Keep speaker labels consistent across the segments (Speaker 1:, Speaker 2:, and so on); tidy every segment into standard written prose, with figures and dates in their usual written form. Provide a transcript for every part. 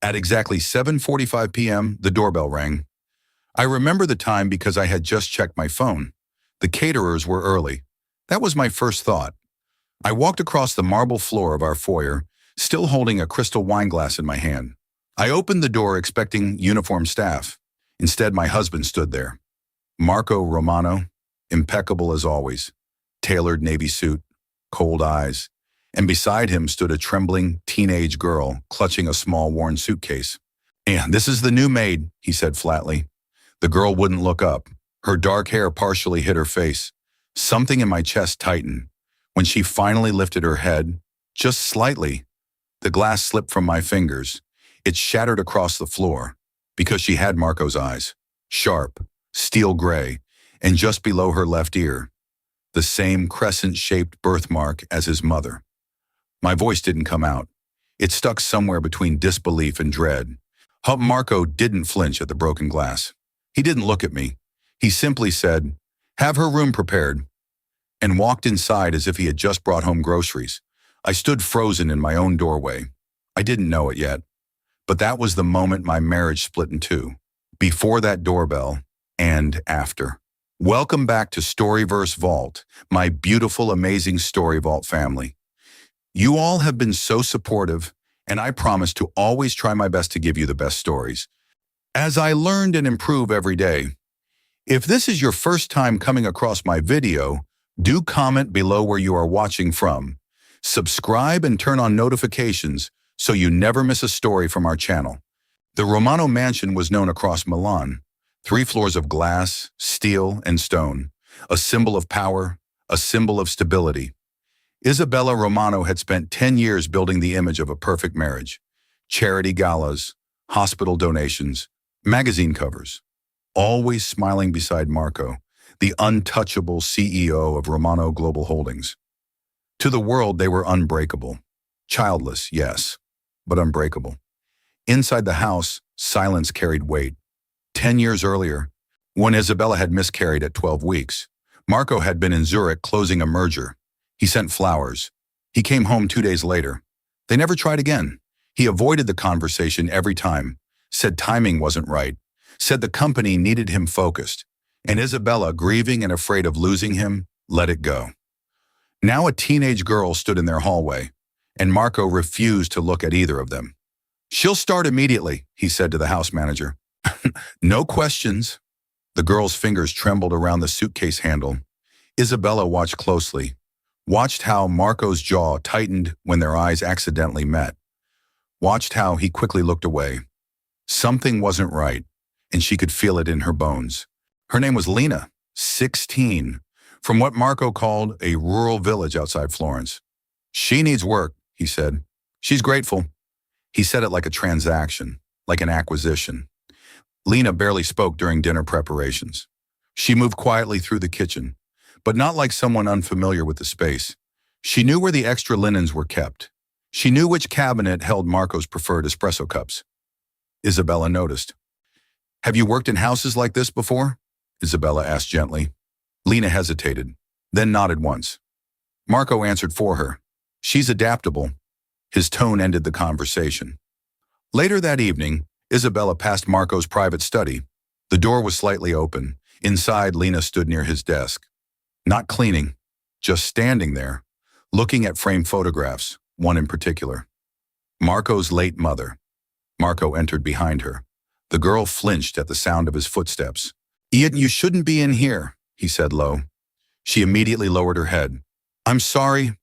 Speaker 1: At exactly 7:45 p.m., the doorbell rang. I remember the time because I had just checked my phone. The caterers were early. That was my first thought. I walked across the marble floor of our foyer, still holding a crystal wine glass in my hand. I opened the door expecting uniformed staff. Instead, my husband stood there. Marco Romano, impeccable as always, tailored navy suit, cold eyes, and beside him stood a trembling teenage girl clutching a small worn suitcase. "And this is the new maid," he said flatly. The girl wouldn't look up. Her dark hair partially hid her face. Something in my chest tightened. When she finally lifted her head, just slightly, the glass slipped from my fingers. It shattered across the floor because she had Marco's eyes, sharp, steel gray, and just below her left ear, the same crescent-shaped birthmark as his mother. My voice didn't come out. It stuck somewhere between disbelief and dread. Marco didn't flinch at the broken glass. He didn't look at me. He simply said, "Have her room prepared," and walked inside as if he had just brought home groceries. I stood frozen in my own doorway. I didn't know it yet, but that was the moment my marriage split in two. Before that doorbell and after. Welcome back to Storyverse Vault, my beautiful, amazing Story Vault family. You all have been so supportive, and I promise to always try my best to give you the best stories, as I learned and improve every day. If this is your first time coming across my video, do comment below where you are watching from. Subscribe and turn on notifications so you never miss a story from our channel. The Romano mansion was known across Milan. 3 floors of glass, steel, and stone. A symbol of power, a symbol of stability. Isabella Romano had spent 10 years building the image of a perfect marriage. Charity galas, hospital donations, magazine covers. Always smiling beside Marco, the untouchable CEO of Romano Global Holdings. To the world, they were unbreakable. Childless, yes, but unbreakable. Inside the house, silence carried weight. 10 years earlier, when Isabella had miscarried at 12 weeks, Marco had been in Zurich closing a merger. He sent flowers. He came home 2 days later. They never tried again. He avoided the conversation every time, said timing wasn't right, said the company needed him focused, and Isabella, grieving and afraid of losing him, let it go. Now a teenage girl stood in their hallway, and Marco refused to look at either of them. "She'll start immediately," he said to the house manager. "No questions." The girl's fingers trembled around the suitcase handle. Isabella watched closely, watched how Marco's jaw tightened when their eyes accidentally met, watched how he quickly looked away. Something wasn't right, and she could feel it in her bones. Her name was Lena, 16, from what Marco called a rural village outside Florence. "She needs work," he said. "She's grateful." He said it like a transaction, like an acquisition. Lena barely spoke during dinner preparations. She moved quietly through the kitchen, but not like someone unfamiliar with the space. She knew where the extra linens were kept. She knew which cabinet held Marco's preferred espresso cups. Isabella noticed. "Have you worked in houses like this before?" Isabella asked gently. Lena hesitated, then nodded once. Marco answered for her. "She's adaptable." His tone ended the conversation. Later that evening, Isabella passed Marco's private study. The door was slightly open. Inside, Lena stood near his desk. Not cleaning, just standing there, looking at framed photographs, one in particular. Marco's late mother. Marco entered behind her. The girl flinched at the sound of his footsteps. "Ian, you shouldn't be in here," he said low. She immediately lowered her head. "I'm sorry."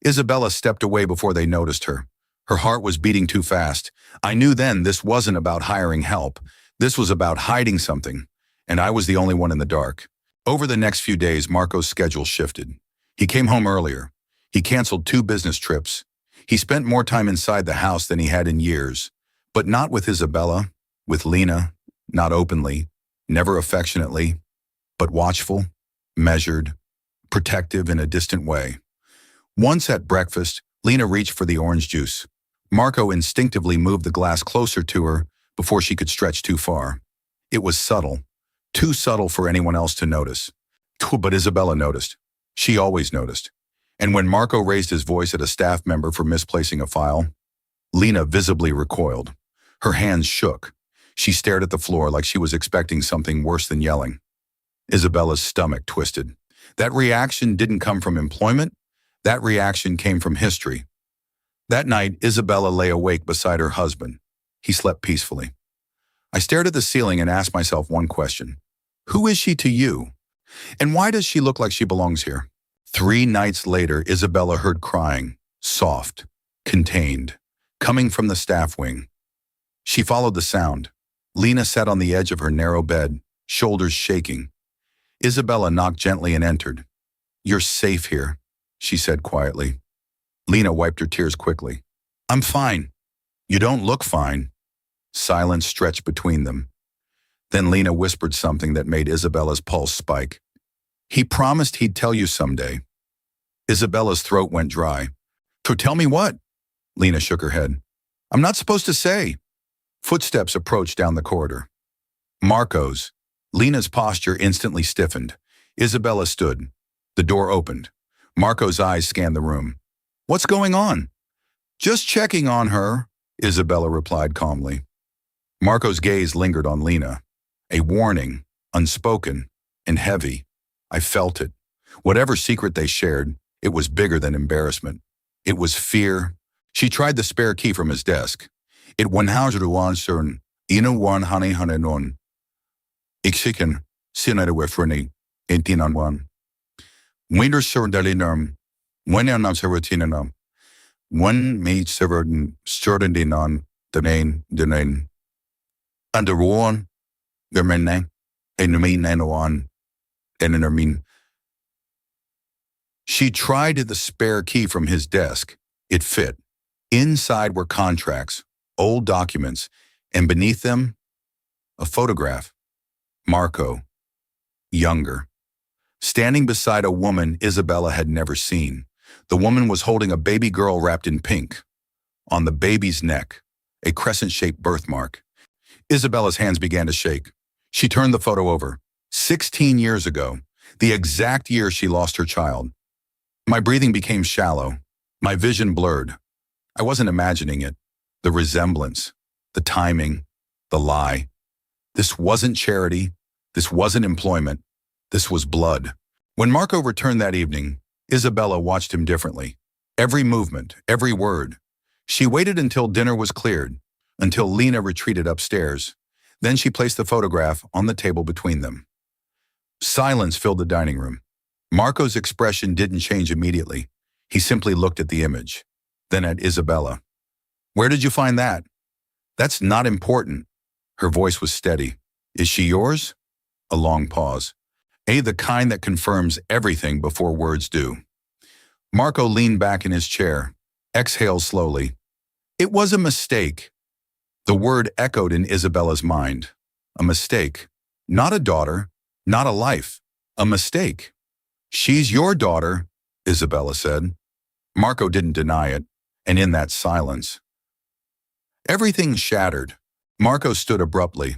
Speaker 1: Isabella stepped away before they noticed her. Her heart was beating too fast. I knew then this wasn't about hiring help. This was about hiding something, and I was the only one in the dark. Over the next few days, Marco's schedule shifted. He came home earlier. He canceled 2 business trips. He spent more time inside the house than he had in years, but not with Isabella, with Lena, not openly, never affectionately, but watchful, measured, protective in a distant way. Once at breakfast, Lena reached for the orange juice. Marco instinctively moved the glass closer to her before she could stretch too far. It was subtle, too subtle for anyone else to notice. But Isabella noticed. She always noticed. And when Marco raised his voice at a staff member for misplacing a file, Lena visibly recoiled. Her hands shook. She stared at the floor like she was expecting something worse than yelling. Isabella's stomach twisted. That reaction didn't come from employment. That reaction came from history. That night, Isabella lay awake beside her husband. He slept peacefully. I stared at the ceiling and asked myself one question. Who is she to you? And why does she look like she belongs here? 3 nights later, Isabella heard crying, soft, contained, coming from the staff wing. She followed the sound. Lena sat on the edge of her narrow bed, shoulders shaking. Isabella knocked gently and entered. "You're safe here," she said quietly. Lena wiped her tears quickly. "I'm fine." "You don't look fine." Silence stretched between them. Then Lena whispered something that made Isabella's pulse spike. "He promised he'd tell you someday." Isabella's throat went dry. "To tell me what?" Lena shook her head. "I'm not supposed to say." Footsteps approached down the corridor. Marco's. Lena's posture instantly stiffened. Isabella stood. The door opened. Marco's eyes scanned the room. "What's going on?" "Just checking on her," Isabella replied calmly. Marco's gaze lingered on Lena. A warning, unspoken, and heavy. I felt it. Whatever secret they shared, it was bigger than embarrassment. It was fear. She tried the spare key from his desk. It 101 cern, ino 100 Ixiken, sinade wefreni, 18 Winter serdalinum, when I'm serotinum, when me severin serdandinon, the name. Under one, the men, and the mean and one, and in her mean. She tried the spare key from his desk. It fit. Inside were contracts, old documents, and beneath them, a photograph. Marco, younger, standing beside a woman Isabella had never seen. The woman was holding a baby girl wrapped in pink. On the baby's neck, a crescent-shaped birthmark. Isabella's hands began to shake. She turned the photo over. 16 years ago, the exact year she lost her child. My breathing became shallow. My vision blurred. I wasn't imagining it. The resemblance, the timing, the lie. This wasn't charity. This wasn't employment. This was blood. When Marco returned that evening, Isabella watched him differently. Every movement, every word. She waited until dinner was cleared, until Lena retreated upstairs. Then she placed the photograph on the table between them. Silence filled the dining room. Marco's expression didn't change immediately. He simply looked at the image, then at Isabella. "Where did you find that?" "That's not important." Her voice was steady. "Is she yours?" A long pause. The kind that confirms everything before words do. Marco leaned back in his chair, exhaled slowly. "It was a mistake." The word echoed in Isabella's mind. A mistake. Not a daughter, not a life. A mistake. "She's your daughter," Isabella said. Marco didn't deny it, and in that silence, everything shattered. Marco stood abruptly.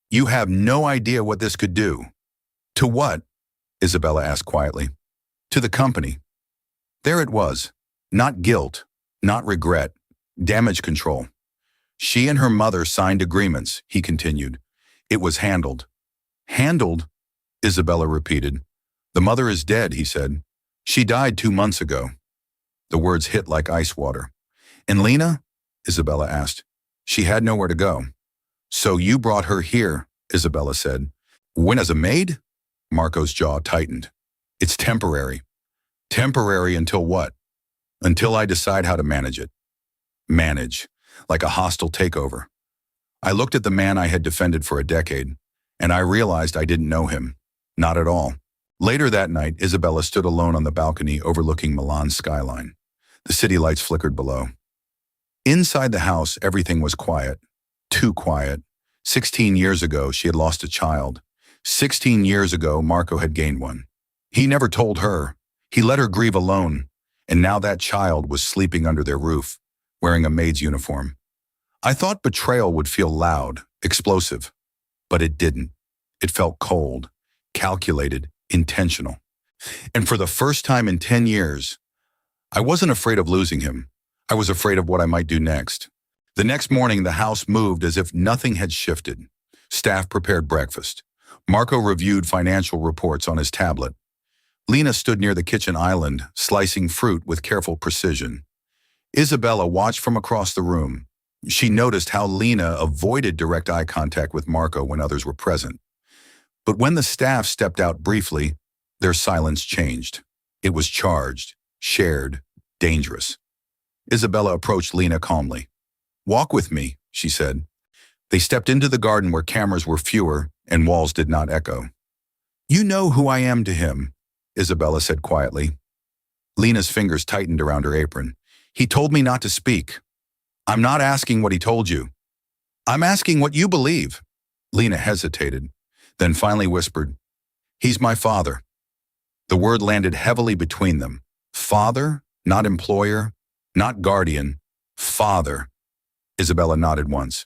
Speaker 1: "You have no idea what this could do." "To what?" Isabella asked quietly. "To the company." There it was. Not guilt, not regret, damage control. "She and her mother signed agreements," he continued. "It was handled." "Handled?" Isabella repeated. "The mother is dead," he said. "She died 2 months ago." The words hit like ice water. "And Lena?" Isabella asked. "She had nowhere to go." "So you brought her here," Isabella said. "When as a maid?" Marco's jaw tightened. "It's temporary." "Temporary until what?" "Until I decide how to manage it." Manage. Like a hostile takeover. I looked at the man I had defended for a decade, and I realized I didn't know him. Not at all. Later that night, Isabella stood alone on the balcony overlooking Milan's skyline. The city lights flickered below. Inside the house, everything was quiet. Too quiet. 16 years ago, she had lost a child. 16 years ago, Marco had gained one. He never told her. He let her grieve alone. And now that child was sleeping under their roof, wearing a maid's uniform. I thought betrayal would feel loud, explosive. But it didn't. It felt cold, calculated, intentional. And for the first time in 10 years, I wasn't afraid of losing him. I was afraid of what I might do next. The next morning, the house moved as if nothing had shifted. Staff prepared breakfast. Marco reviewed financial reports on his tablet. Lena stood near the kitchen island, slicing fruit with careful precision. Isabella watched from across the room. She noticed how Lena avoided direct eye contact with Marco when others were present. But when the staff stepped out briefly, their silence changed. It was charged, shared, dangerous. Isabella approached Lena calmly. "Walk with me," she said. They stepped into the garden where cameras were fewer and walls did not echo. "You know who I am to him," Isabella said quietly. Lena's fingers tightened around her apron. "He told me not to speak." "I'm not asking what he told you. I'm asking what you believe." Lena hesitated, then finally whispered, "He's my father." The word landed heavily between them. Father, not employer, not guardian. Father. Isabella nodded once.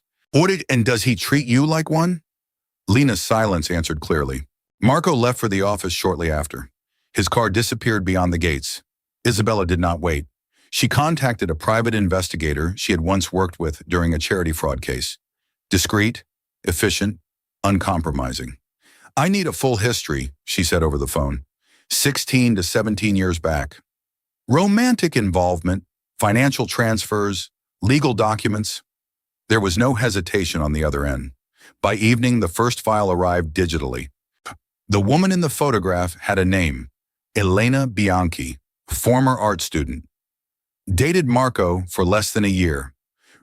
Speaker 1: "And does he treat you like one?" Lena's silence answered clearly. Marco left for the office shortly after. His car disappeared beyond the gates. Isabella did not wait. She contacted a private investigator she had once worked with during a charity fraud case. Discreet, efficient, uncompromising. "I need a full history," she said over the phone. 16 to 17 years back. Romantic involvement, financial transfers, legal documents. There was no hesitation on the other end. By evening, the first file arrived digitally. The woman in the photograph had a name, Elena Bianchi, former art student. Dated Marco for less than a year.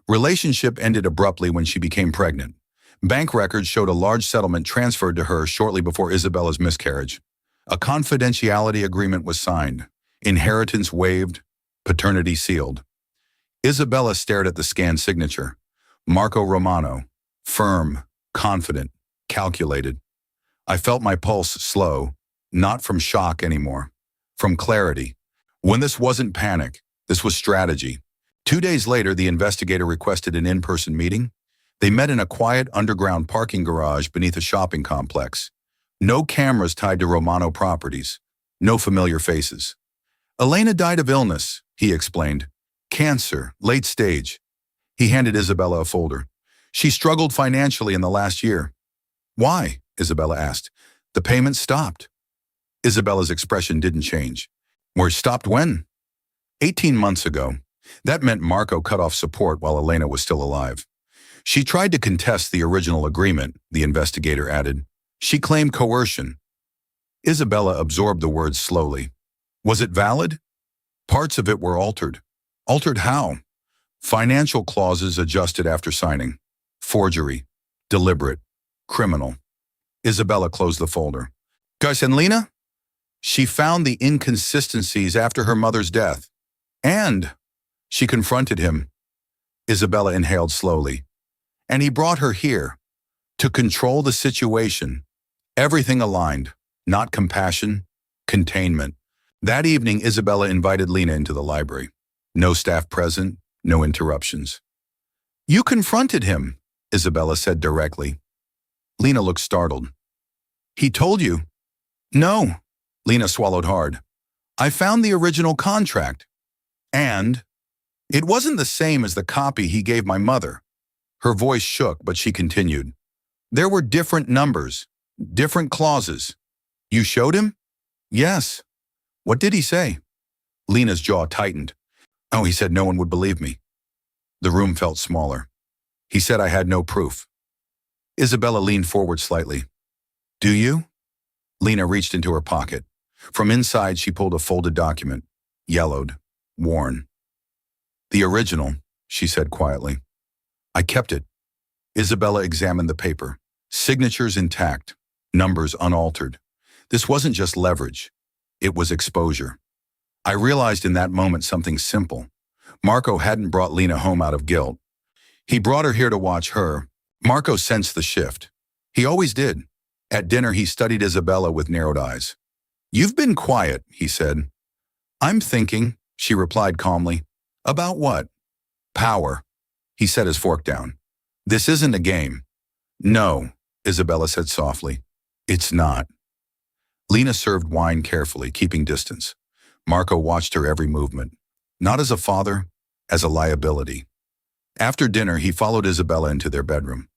Speaker 1: Relationship ended abruptly when she became pregnant. Bank records showed a large settlement transferred to her shortly before Isabella's miscarriage. A confidentiality agreement was signed, inheritance waived, paternity sealed. Isabella stared at the scanned signature. Marco Romano, firm, confident, calculated. I felt my pulse slow, not from shock anymore, from clarity. When this wasn't panic, this was strategy. 2 days later, the investigator requested an in-person meeting. They met in a quiet underground parking garage beneath a shopping complex. No cameras tied to Romano properties. No familiar faces. "Elena died of illness," he explained. "Cancer, late stage." He handed Isabella a folder. "She struggled financially in the last year." "Why?" Isabella asked. "The payments stopped." Isabella's expression didn't change. "Were stopped when?" 18 months ago. That meant Marco cut off support while Elena was still alive. "She tried to contest the original agreement," the investigator added. "She claimed coercion." Isabella absorbed the words slowly. "Was it valid?" "Parts of it were altered." "Altered how?" "Financial clauses adjusted after signing. Forgery. Deliberate. Criminal." Isabella closed the folder. "Gus and Lena?" "She found the inconsistencies after her mother's death. And she confronted him." Isabella inhaled slowly. "And he brought her here to control the situation. Everything aligned, not compassion, containment." That evening, Isabella invited Lena into the library. No staff present, no interruptions. "You confronted him," Isabella said directly. Lena looked startled. "He told you?" "No." Lena swallowed hard. "I found the original contract. And it wasn't the same as the copy he gave my mother." Her voice shook, but she continued. "There were different numbers, different clauses." "You showed him?" "Yes." "What did he say?" Lena's jaw tightened. "Oh, he said no one would believe me." The room felt smaller. "He said I had no proof." Isabella leaned forward slightly. "Do you?" Lena reached into her pocket. From inside, she pulled a folded document, yellowed, worn. "The original," she said quietly. "I kept it." Isabella examined the paper. Signatures intact, numbers unaltered. This wasn't just leverage. It was exposure. I realized in that moment something simple. Marco hadn't brought Lena home out of guilt. He brought her here to watch her. Marco sensed the shift. He always did. At dinner, he studied Isabella with narrowed eyes. "You've been quiet," he said. "I'm thinking," she replied calmly. "About what?" "Power." He set his fork down. "This isn't a game." "No," Isabella said softly. "It's not." Lena served wine carefully, keeping distance. Marco watched her every movement, not as a father, as a liability. After dinner, he followed Isabella into their bedroom.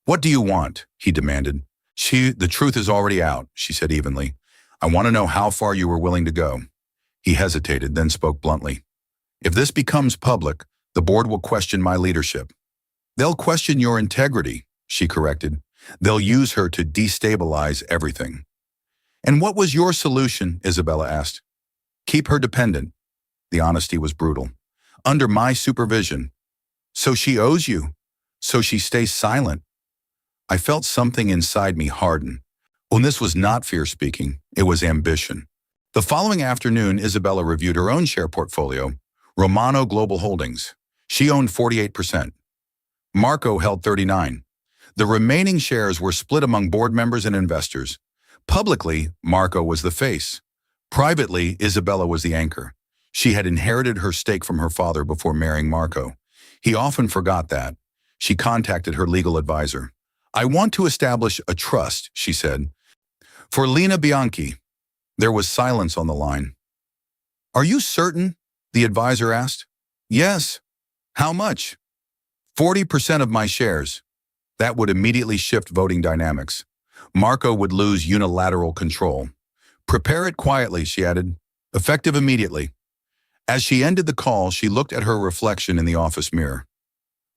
Speaker 1: "What do you want?" he demanded. "The truth is already out," she said evenly. "I want to know how far you were willing to go." He hesitated, then spoke bluntly. "If this becomes public, the board will question my leadership." "They'll question your integrity," she corrected. "They'll use her to destabilize everything." "And what was your solution?" Isabella asked. "Keep her dependent." The honesty was brutal. "Under my supervision." "So she owes you. So she stays silent." I felt something inside me harden. Well, this was not fear speaking, it was ambition. The following afternoon, Isabella reviewed her own share portfolio, Romano Global Holdings. She owned 48%. Marco held 39%. The remaining shares were split among board members and investors. Publicly, Marco was the face. Privately, Isabella was the anchor. She had inherited her stake from her father before marrying Marco. He often forgot that. She contacted her legal advisor. "I want to establish a trust," she said, "for Lina Bianchi." There was silence on the line. "Are you certain?" the advisor asked. "Yes." "How much?" 40% of my shares. That would immediately shift voting dynamics. Marco would lose unilateral control. "Prepare it quietly," she added. "Effective immediately." As she ended the call, she looked at her reflection in the office mirror.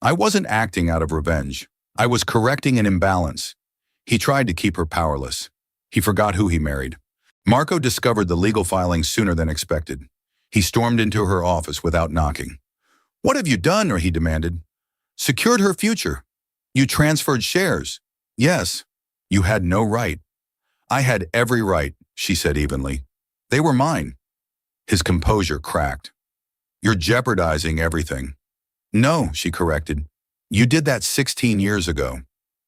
Speaker 1: I wasn't acting out of revenge. I was correcting an imbalance. He tried to keep her powerless. He forgot who he married. Marco discovered the legal filings sooner than expected. He stormed into her office without knocking. "What have you done?" or he demanded. "Secured her future. You transferred shares." "Yes." "You had no right." "I had every right," she said evenly. "They were mine." His composure cracked. "You're jeopardizing everything." "No," she corrected. "You did that 16 years ago."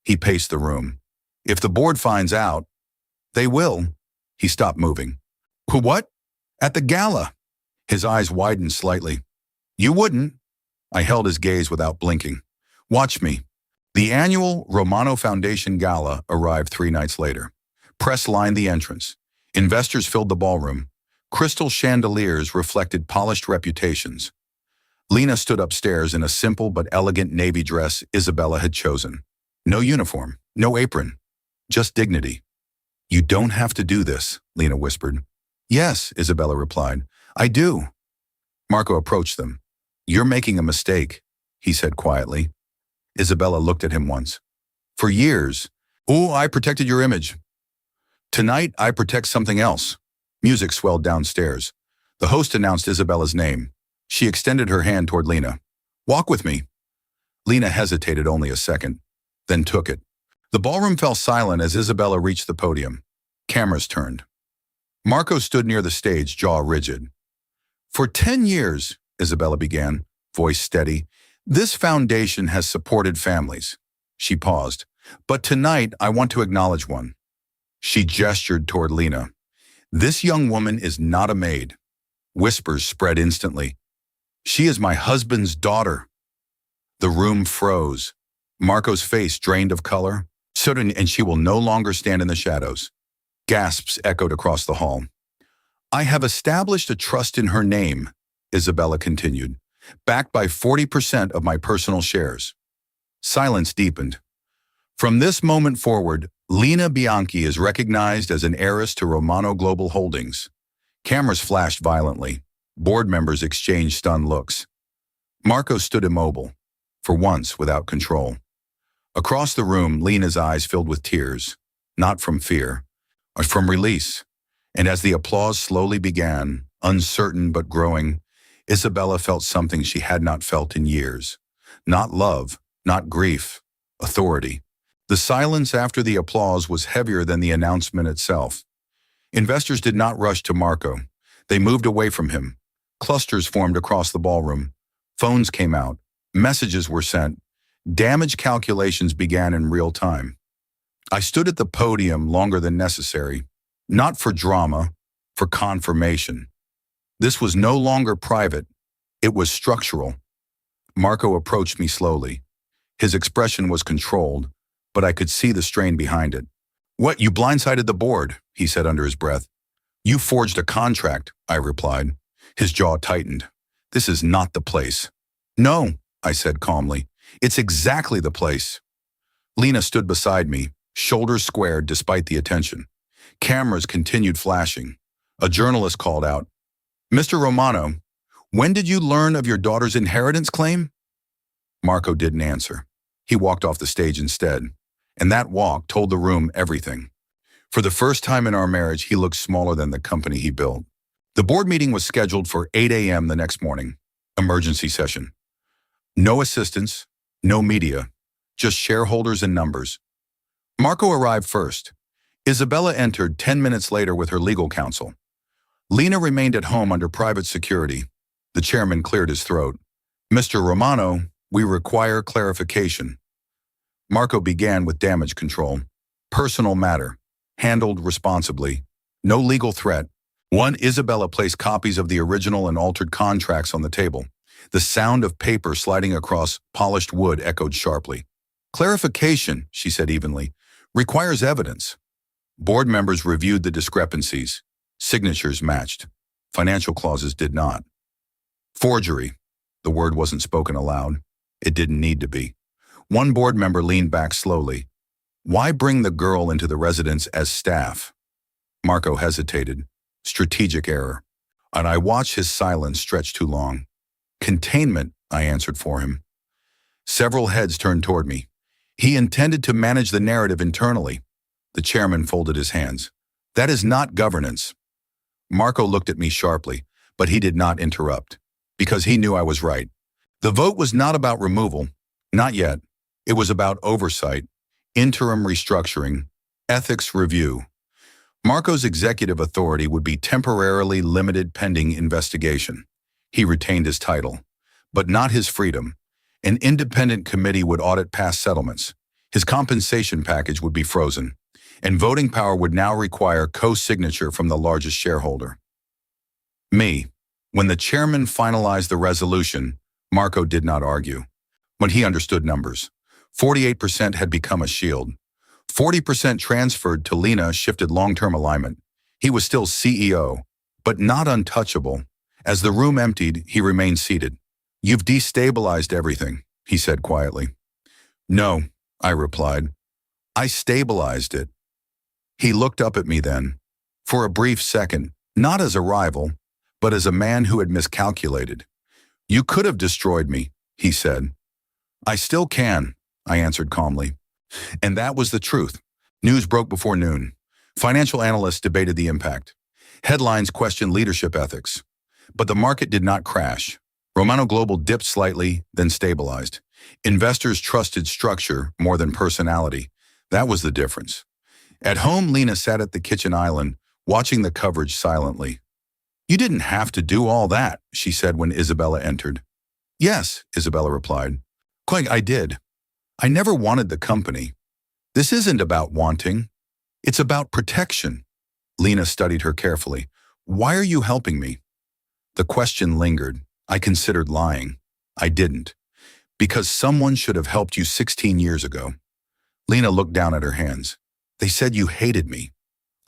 Speaker 1: He paced the room. "If the board finds out." "They will." He stopped moving. "What?" "At the gala." His eyes widened slightly. "You wouldn't." I held his gaze without blinking. "Watch me." The annual Romano Foundation Gala arrived 3 nights later. Press lined the entrance. Investors filled the ballroom. Crystal chandeliers reflected polished reputations. Lina stood upstairs in a simple but elegant navy dress Isabella had chosen. No uniform, no apron, just dignity. "You don't have to do this," Lina whispered. "Yes," Isabella replied. "I do." Marco approached them. "You're making a mistake," he said quietly. Isabella looked at him once. "For years, oh, I protected your image. Tonight, I protect something else." Music swelled downstairs. The host announced Isabella's name. She extended her hand toward Lina. "Walk with me." Lina hesitated only a second, then took it. The ballroom fell silent as Isabella reached the podium. Cameras turned. Marco stood near the stage, jaw rigid. "For 10 years, Isabella began, voice steady, "this foundation has supported families." She paused. "But tonight, I want to acknowledge one." She gestured toward Lina. "This young woman is not a maid." Whispers spread instantly. "She is my husband's daughter." The room froze. Marco's face drained of color. And she will no longer stand in the shadows. Gasps echoed across the hall. "I have established a trust in her name," Isabella continued, "backed by 40% of my personal shares." Silence deepened. "From this moment forward, Lina Bianchi is recognized as an heiress to Romano Global Holdings." Cameras flashed violently. Board members exchanged stunned looks. Marco stood immobile, for once without control. Across the room, Lina's eyes filled with tears, not from fear, but from release. And as the applause slowly began, uncertain but growing, Isabella felt something she had not felt in years. Not love, not grief, authority. The silence after the applause was heavier than the announcement itself. Investors did not rush to Marco. They moved away from him. Clusters formed across the ballroom. Phones came out. Messages were sent. Damage calculations began in real time. I stood at the podium longer than necessary, not for drama, for confirmation. This was no longer private. It was structural. Marco approached me slowly. His expression was controlled, but I could see the strain behind it. "What, you blindsided the board," he said under his breath. "You forged a contract," I replied. His jaw tightened. "This is not the place." "No," I said calmly. It's exactly the place. Lena stood beside me, shoulders squared despite the attention. Cameras continued flashing. A journalist called out, "Mr. Romano, when did you learn of your daughter's inheritance claim?" Marco didn't answer. He walked off the stage instead, and that walk told the room everything. For the first time in our marriage, he looked smaller than the company he built. The board meeting was scheduled for 8 a.m. the next morning. Emergency session. No assistants, no media, just shareholders and numbers. Marco arrived first. Isabella entered 10 minutes later with her legal counsel. Lena remained at home under private security. The chairman cleared his throat. "Mr. Romano, we require clarification." Marco began with damage control. Personal matter. Handled responsibly. No legal threat. One, Isabella placed copies of the original and altered contracts on the table. The sound of paper sliding across polished wood echoed sharply. "Clarification," she said evenly, "requires evidence." Board members reviewed the discrepancies. Signatures matched. Financial clauses did not. Forgery. The word wasn't spoken aloud. It didn't need to be. One board member leaned back slowly. "Why bring the girl into the residence as staff?" Marco hesitated. Strategic error. And I watched his silence stretch too long. "Containment," I answered for him. Several heads turned toward me. He intended to manage the narrative internally. The chairman folded his hands. "That is not governance." Marco looked at me sharply, but he did not interrupt, because he knew I was right. The vote was not about removal. Not yet. It was about oversight, interim restructuring, ethics review. Marco's executive authority would be temporarily limited pending investigation. He retained his title, but not his freedom. An independent committee would audit past settlements. His compensation package would be frozen, and voting power would now require co-signature from the largest shareholder. Me. When the chairman finalized the resolution, Marco did not argue. When he understood numbers, 48% had become a shield. 40% transferred to Lena shifted long-term alignment. He was still CEO, but not untouchable. As the room emptied, he remained seated. "You've destabilized everything," he said quietly. "No," I replied. "I stabilized it." He looked up at me then, for a brief second, not as a rival, but as a man who had miscalculated. "You could have destroyed me," he said. "I still can," I answered calmly. And that was the truth. News broke before noon. Financial analysts debated the impact. Headlines questioned leadership ethics. But the market did not crash. Romano Global dipped slightly, then stabilized. Investors trusted structure more than personality. That was the difference. At home, Lena sat at the kitchen island, watching the coverage silently. "You didn't have to do all that," she said when Isabella entered. "Yes," Isabella replied. "Quite, I did. I never wanted the company. This isn't about wanting. It's about protection." Lena studied her carefully. "Why are you helping me?" The question lingered. I considered lying. I didn't. "Because someone should have helped you 16 years ago." Lena looked down at her hands. "They said you hated me."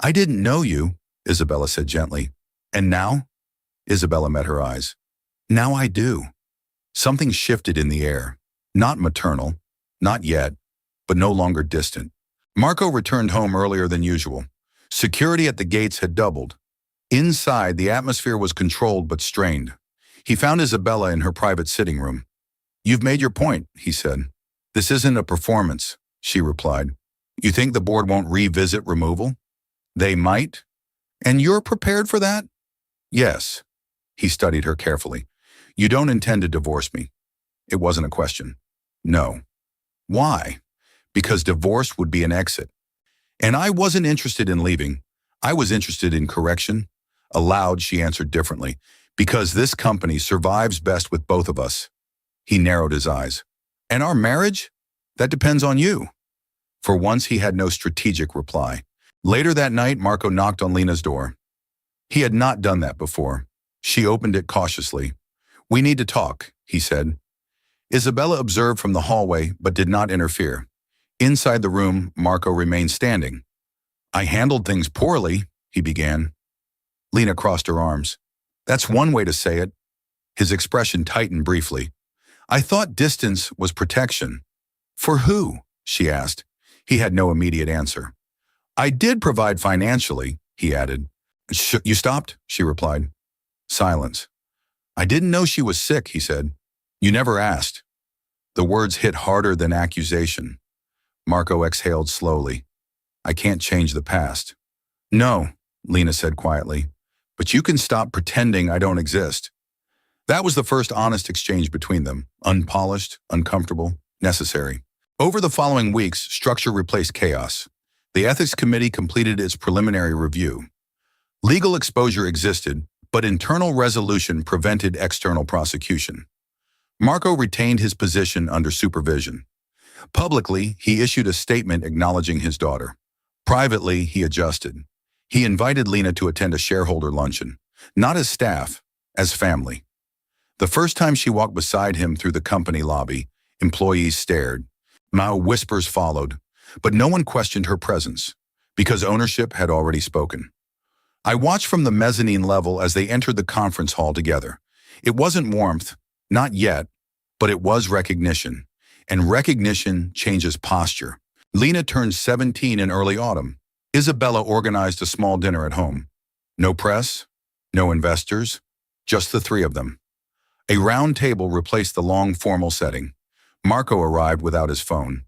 Speaker 1: "I didn't know you," Isabella said gently. "And now?" Isabella met her eyes. "Now I do." Something shifted in the air. Not maternal. Not yet, but no longer distant. Marco returned home earlier than usual. Security at the gates had doubled. Inside, the atmosphere was controlled but strained. He found Isabella in her private sitting room. "You've made your point," he said. "This isn't a performance," she replied. "You think the board won't revisit removal?" "They might." "And you're prepared for that?" "Yes." He studied her carefully. "You don't intend to divorce me?" It wasn't a question. "No." "Why?" "Because divorce would be an exit. And I wasn't interested in leaving. I was interested in correction." Aloud, she answered differently. "Because this company survives best with both of us." He narrowed his eyes. "And our marriage? That depends on you." For once, he had no strategic reply. Later that night, Marco knocked on Lena's door. He had not done that before. She opened it cautiously. "We need to talk," he said. Isabella observed from the hallway, but did not interfere. Inside the room, Marco remained standing. "I handled things poorly," he began. Lena crossed her arms. "That's one way to say it." His expression tightened briefly. I thought distance was protection. For who? She asked. He had no immediate answer. I did provide financially, he added. You stopped? She replied. Silence. I didn't know she was sick, he said. You never asked. The words hit harder than accusation. Marco exhaled slowly. I can't change the past. No, Lena said quietly, but you can stop pretending I don't exist. That was the first honest exchange between them, unpolished, uncomfortable, necessary. Over the following weeks, structure replaced chaos. The ethics committee completed its preliminary review. Legal exposure existed, but internal resolution prevented external prosecution. Marco retained his position under supervision. Publicly, he issued a statement acknowledging his daughter. Privately, he adjusted. He invited Lena to attend a shareholder luncheon, not as staff, as family. The first time she walked beside him through the company lobby, employees stared. Whispers followed, but no one questioned her presence, because ownership had already spoken. I watched from the mezzanine level as they entered the conference hall together. It wasn't warmth, not yet, but it was recognition, and recognition changes posture. Lena turned 17 in early autumn. Isabella organized a small dinner at home. No press, no investors, just the three of them. A round table replaced the long formal setting. Marco arrived without his phone.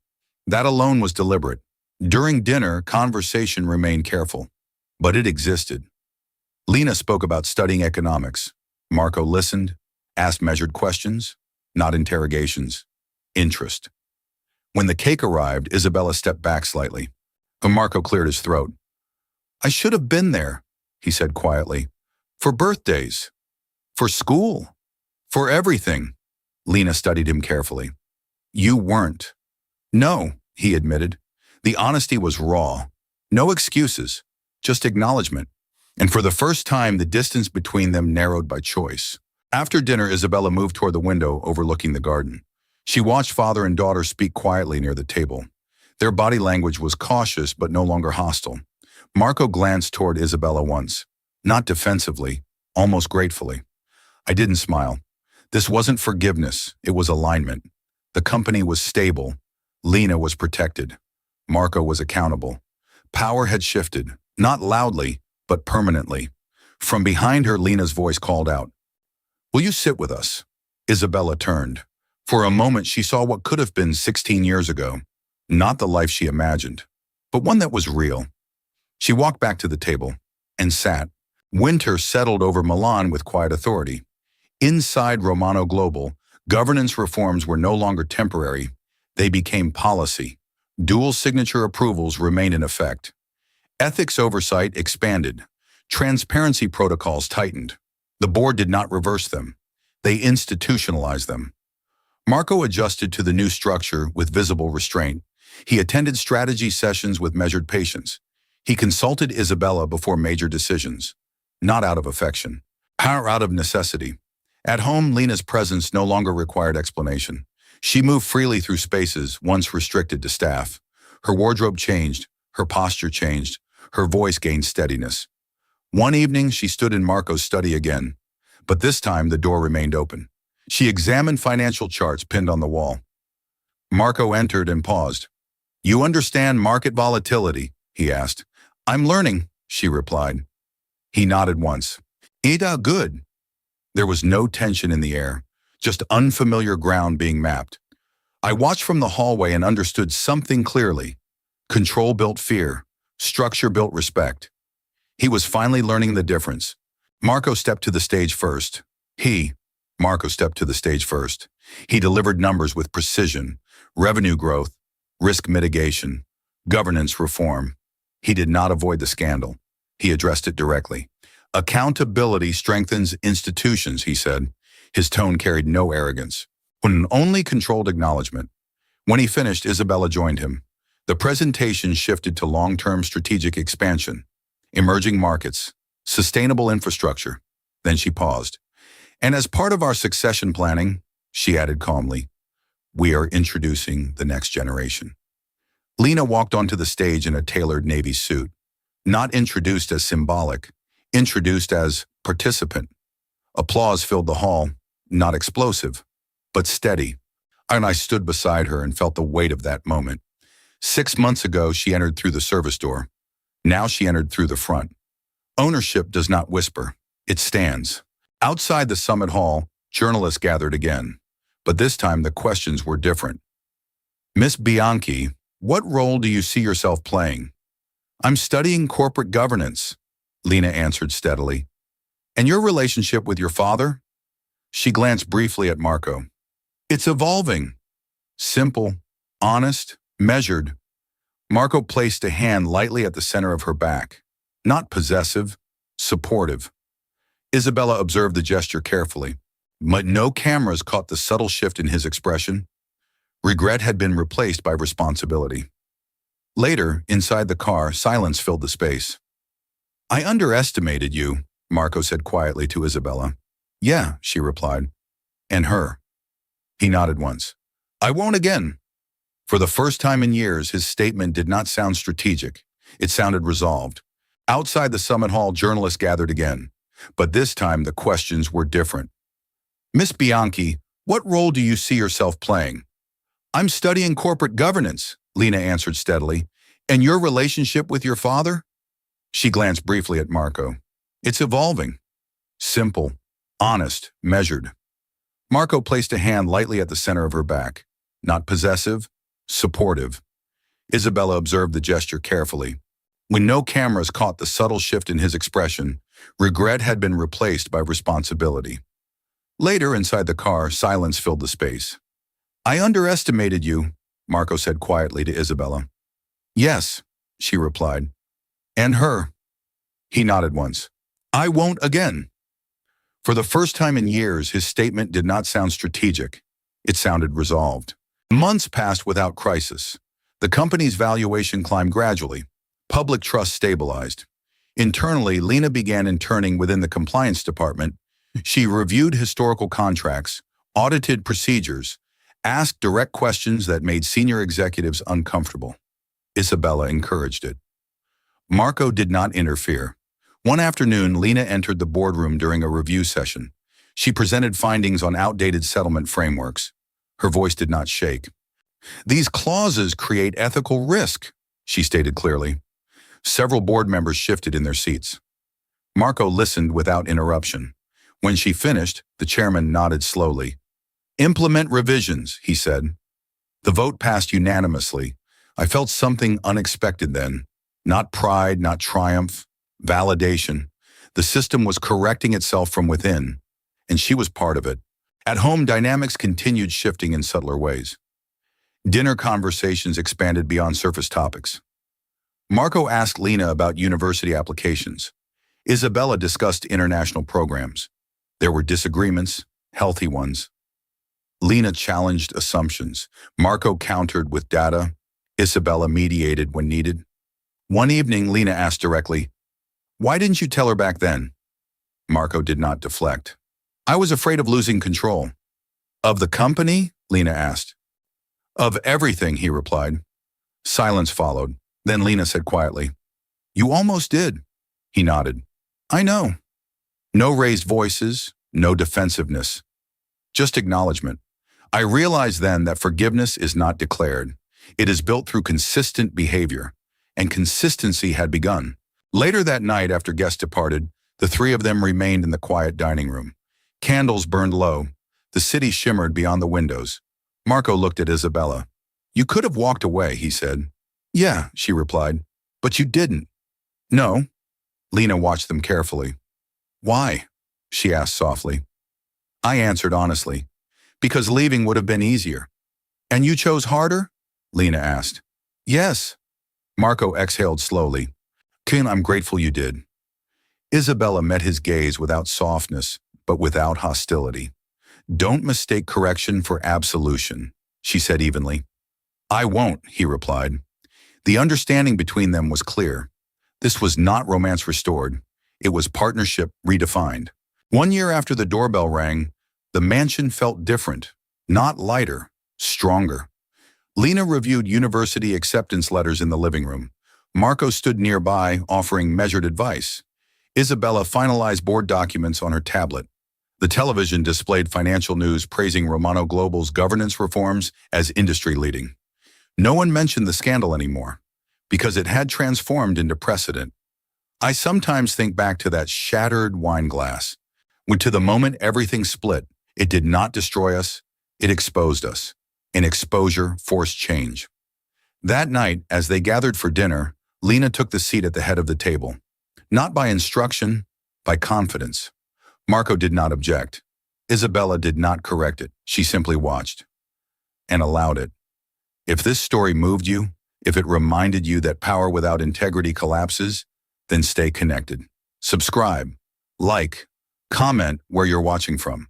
Speaker 1: That alone was deliberate. During dinner, conversation remained careful, but it existed. Lena spoke about studying economics. Marco listened, asked measured questions, not interrogations. Interest. When the cake arrived, Isabella stepped back slightly. Marco cleared his throat. I should have been there, he said quietly. For birthdays. For school. For everything. Lena studied him carefully. You weren't. No, he admitted. The honesty was raw. No excuses, just acknowledgement. And for the first time, the distance between them narrowed by choice. After dinner, Isabella moved toward the window overlooking the garden. She watched father and daughter speak quietly near the table. Their body language was cautious but no longer hostile. Marco glanced toward Isabella once, not defensively, almost gratefully. I didn't smile. This wasn't forgiveness, it was alignment. The company was stable. Lena was protected. Marco was accountable. Power had shifted, not loudly, but permanently. From behind her, Lena's voice called out, Will you sit with us? Isabella turned. For a moment, she saw what could have been 16 years ago. Not the life she imagined, but one that was real. She walked back to the table and sat. Winter settled over Milan with quiet authority. Inside Romano Global, governance reforms were no longer temporary. They became policy. Dual signature approvals remained in effect. Ethics oversight expanded. Transparency protocols tightened. The board did not reverse them. They institutionalized them. Marco adjusted to the new structure with visible restraint. He attended strategy sessions with measured patience. He consulted Isabella before major decisions, not out of affection, out of necessity. At home, Lena's presence no longer required explanation. She moved freely through spaces once restricted to staff. Her wardrobe changed, her posture changed, her voice gained steadiness. One evening, she stood in Marco's study again, but this time the door remained open. She examined financial charts pinned on the wall. Marco entered and paused. You understand market volatility? He asked. I'm learning, she replied. He nodded once. Ida, good. There was no tension in the air, just unfamiliar ground being mapped. I watched from the hallway and understood something clearly. Control built fear. Structure built respect. He was finally learning the difference. Marco stepped to the stage first. Marco stepped to the stage first. He delivered numbers with precision, revenue growth, risk mitigation, governance reform. He did not avoid the scandal. He addressed it directly. Accountability strengthens institutions, he said. His tone carried no arrogance, only controlled acknowledgement. When he finished, Isabella joined him. The presentation shifted to long-term strategic expansion, emerging markets, sustainable infrastructure. Then she paused. And as part of our succession planning, she added calmly, we are introducing the next generation. Lena walked onto the stage in a tailored navy suit, not introduced as symbolic, introduced as participant. Applause filled the hall, not explosive, but steady. And I stood beside her and felt the weight of that moment. 6 months ago, she entered through the service door. Now she entered through the front. Ownership does not whisper. It stands. Outside the summit hall, journalists gathered again. But this time the questions were different. Miss Bianchi, what role do you see yourself playing? I'm studying corporate governance, Lena answered steadily. And your relationship with your father? She glanced briefly at Marco. It's evolving. Simple, honest, measured. Marco placed a hand lightly at the center of her back. Not possessive, supportive. Isabella observed the gesture carefully, but no cameras caught the subtle shift in his expression. Regret had been replaced by responsibility. Later, inside the car, silence filled the space. I underestimated you, Marco said quietly to Isabella. Yeah, she replied. And her. He nodded once. I won't again. For the first time in years, his statement did not sound strategic. It sounded resolved. Outside the summit hall, journalists gathered again. But this time, the questions were different. Miss Bianchi, what role do you see yourself playing? I'm studying corporate governance, Lena answered steadily. And your relationship with your father? She glanced briefly at Marco. It's evolving. Simple, honest, measured. Marco placed a hand lightly at the center of her back. Not possessive, supportive. Isabella observed the gesture carefully. When no cameras caught the subtle shift in his expression, regret had been replaced by responsibility. Later, inside the car, silence filled the space. I underestimated you, Marco said quietly to Isabella. Yes, she replied. And her. He nodded once. I won't again. For the first time in years, his statement did not sound strategic. It sounded resolved. Months passed without crisis. The company's valuation climbed gradually. Public trust stabilized. Internally, Lena began interning within the compliance department. She reviewed historical contracts, audited procedures, asked direct questions that made senior executives uncomfortable. Isabella encouraged it. Marco did not interfere. One afternoon, Lena entered the boardroom during a review session. She presented findings on outdated settlement frameworks. Her voice did not shake. These clauses create ethical risk, she stated clearly. Several board members shifted in their seats. Marco listened without interruption. When she finished, the chairman nodded slowly. Implement revisions, he said. The vote passed unanimously. I felt something unexpected then. Not pride, not triumph, validation. The system was correcting itself from within, and she was part of it. At home, dynamics continued shifting in subtler ways. Dinner conversations expanded beyond surface topics. Marco asked Lena about university applications. Isabella discussed international programs. There were disagreements, healthy ones. Lena challenged assumptions. Marco countered with data. Isabella mediated when needed. One evening, Lena asked directly, "Why didn't you tell her back then?" Marco did not deflect. "I was afraid of losing control." "Of the company?" Lena asked. "Of everything," he replied. Silence followed. Then Lena said quietly, "You almost did." He nodded. "I know." No raised voices, no defensiveness. Just acknowledgement. I realized then that forgiveness is not declared. It is built through consistent behavior, and consistency had begun. Later that night, after guests departed, the three of them remained in the quiet dining room. Candles burned low. The city shimmered beyond the windows. Marco looked at Isabella. "You could have walked away," he said. "Yeah," she replied. "But you didn't." "No." Lena watched them carefully. "Why?" she asked softly. I answered honestly. "Because leaving would have been easier." "And you chose harder?" Lena asked. "Yes." Marco exhaled slowly. "Ken, I'm grateful you did." Isabella met his gaze without softness, but without hostility. "Don't mistake correction for absolution," she said evenly. "I won't," he replied. The understanding between them was clear. This was not romance restored. It was partnership redefined. 1 year after the doorbell rang, the mansion felt different, not lighter, stronger. Lena reviewed university acceptance letters in the living room. Marco stood nearby, offering measured advice. Isabella finalized board documents on her tablet. The television displayed financial news praising Romano Global's governance reforms as industry-leading. No one mentioned the scandal anymore, because it had transformed into precedent. I sometimes think back to that shattered wine glass, when to the moment everything split. It did not destroy us, it exposed us. And exposure forced change. That night, as they gathered for dinner, Lena took the seat at the head of the table. Not by instruction, by confidence. Marco did not object. Isabella did not correct it. She simply watched and allowed it. If this story moved you, if it reminded you that power without integrity collapses, then stay connected. Subscribe, like, comment where you're watching from.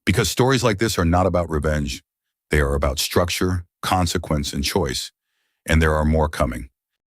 Speaker 1: Because stories like this are not about revenge. They are about structure, consequence, and choice. And there are more coming.